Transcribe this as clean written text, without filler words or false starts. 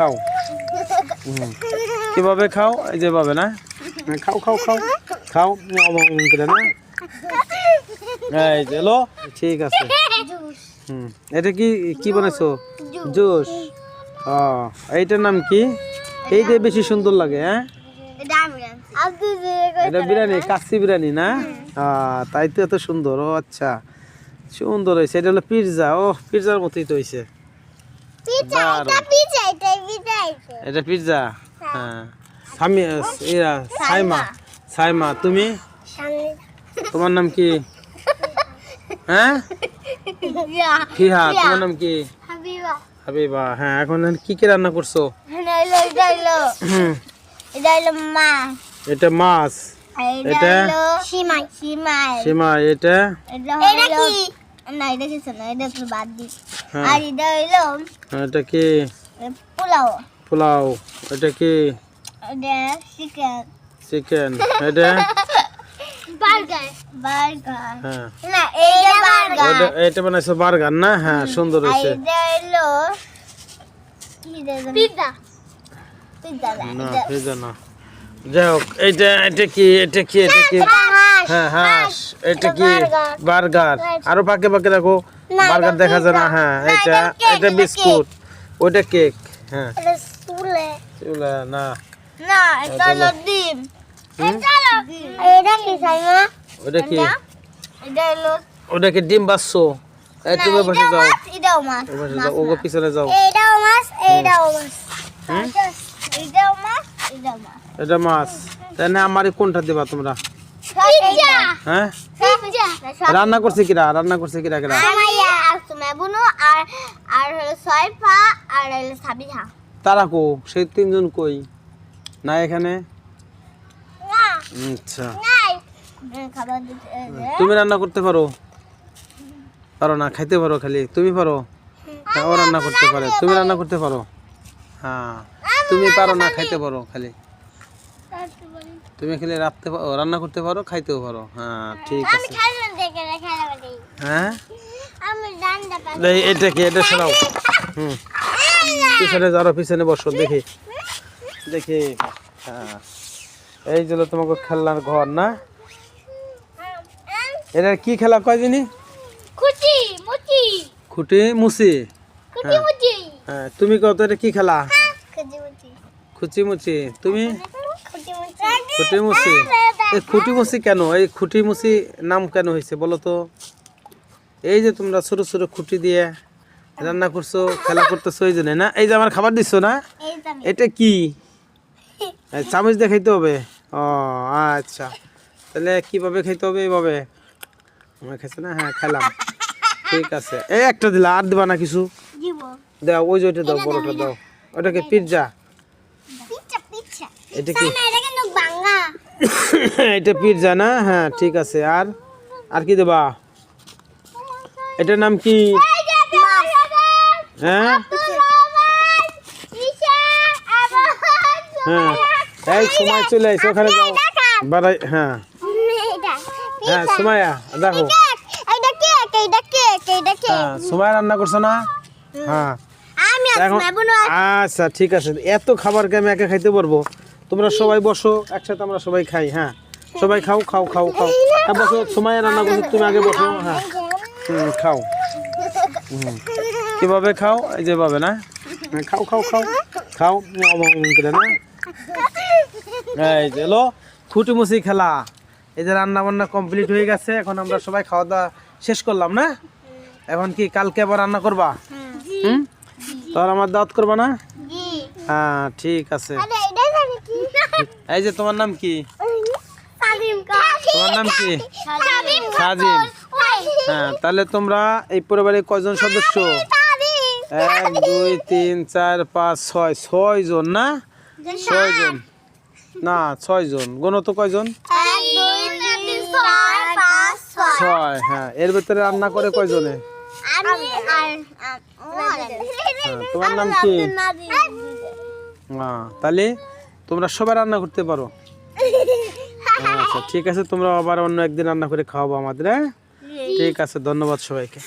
খাও। কিভাবে খাও? এই যেভাবে না, খাও খাও খাও খাও করে না, এই যে লো, ঠিক আছে। এটা কি কি বানাইছো? জুস। ও, এইটার নাম কি? এইটা বেশি সুন্দর লাগে। হ্যাঁ, এটা বিরিয়ানি, কাচ্চি বিরিয়ানি না? তাই তো এত সুন্দর। ও আচ্ছা, সুন্দর হয়েছে। এটা হলো পিৎজা। ও, পিৎজার মতোই তো হয়েছে। এটা পিৎজা। হ্যাঁ, সাইমা, সাইমা তুমি, তোমার নাম কি? হ্যাঁ, ফিহা, তোমার নাম কি? হাবিবা। হ্যাঁ, এখন কি কি রান্না করছো? এটা মাছ, এটা সিমাই, এটা এটা কি? পোলাও। এটা কি? চিকেন। এটা এটা বানাইছো বার্গার না? হ্যাঁ, সুন্দর হয়েছে। পিৎজা না, যাই হোক। এইটা এটা কি? এটা কি? এটা কি? হ্যাঁ, হাঁস। এটা কি? বার্গার। আরো পাকে পাকে দেখো, বার্গার দেখা যায় না। হ্যাঁ, এটা এটা বিস্কুট। ওইটা কেক। হ্যাঁ, চুলা না, ওটা কি? ওটা কি ডিম বাসছো? তুমি বসে যাও, ওগো পিছনে যাও। এটা মাছ। তাই না? আমারে কোনটা দিবা তোমরা? হ্যাঁ, রান্না করছে কিরা? রান্না করছে কিরা? কিরা তারা কো? সেই তিনজন কই না এখানে? আচ্ছা, তুমি রান্না করতে পারো? পারো না, খাইতে পারো খালি? তুমি পারো? হ্যাঁ, ও রান্না করতে পারে, তুমি রান্না করতে পারো? হ্যাঁ, তুমি পারো না, খাইতে পারো খালি? তুমি খালি রান্না করতে পারো, খাইতেও পারো। হ্যাঁ, ঠিক আছে। হ্যাঁ, এটা কি? এটা সরাও। পিছনে যাও, পিছনে বসো, দেখি দেখি। হ্যাঁ, এই যে তোমাকে খেলনার ঘর না? এটা কি খেলা কয় জানি? খুঁটি মুচি। হ্যাঁ, তুমি কত? এটা কি খেলা? খুচি মুচি। তুমি? খুঁটি মুচি। এই খুঁটি মুচি কেন? এই খুঁটি মুচি নাম কেন হয়েছে বলো তো? এই যে তোমরা ছোট ছোট খুঁটি দিয়ে রান্না করছো, খেলা করতেছো, এই জন্য না? এই যে আমার খাবার দিচ্ছ না, এটা কি? চামচ দিয়ে খাইতে হবে? ও আচ্ছা, তাহলে কিভাবে খাইতে হবে? এইভাবে খাইছে না? হ্যাঁ, খেলাম, ঠিক আছে। এই একটা দিলা, আর দিবা না কিছু? দাও, ওই যে ওইটা দাও, বড়টা দাও। ওটা কি? পিৎজা। এটা কি? এটা পিৎজা না? হ্যাঁ, ঠিক আছে। আর আর কি দেবা? এটার নাম কি? হ্যাঁ, হ্যাঁ, এই সময় চলে এসে ওখানে যাও, বাড়াই। হ্যাঁ, হ্যাঁ, সুমাইয়া দেখো। হ্যাঁ, সুমাইয়া রান্না করছো না? হ্যাঁ, আচ্ছা, ঠিক আছে। এত খাবারকে আমি একা খাইতে পারবো? তোমরা সবাই বসো একসাথে, আমরা সবাই খাই। হ্যাঁ, সবাই খাও খাও খাও খাও। হ্যাঁ, বসো। সুমাইয়া রান্না করছো, তুমি আগে বসো। হ্যাঁ, খাও। কিভাবে খাও? এই যেভাবে না, খাও খাও খাও খাও করে না, এই যে লো। খুঁটি মুচি খেলা। এই যে রান্না বান্না কমপ্লিট হয়ে গেছে, এখন আমরা সবাই খাওয়া দাওয়া শেষ করলাম না? এখন কি কালকে আবার রান্না করবা? তোর আমার দাওয়াত করবা না? হ্যাঁ, ঠিক আছে। এই যে তোমার নাম কি? তোমার নাম কি? সাজিম। হ্যাঁ, তাহলে তোমরা এই পরিবারের কয়জন সদস্য? 1 2 3 4 5 6 6 জন না? 6 জন না, 6 জন। গোনো তো কয়জন? 1 2 3 4 5 6। হ্যাঁ, এর ভিতরে রান্না করে কয়জনে? আমি আর তোমার নাম কি? হ্যাঁ, তাহলে তোমরা সবাই রান্না করতে পারো? আচ্ছা, ঠিক আছে। তোমরা আবার অন্য একদিন রান্না করে খাওয়াবো আমাদের। হ্যাঁ, ঠিক আছে। ধন্যবাদ সবাইকে।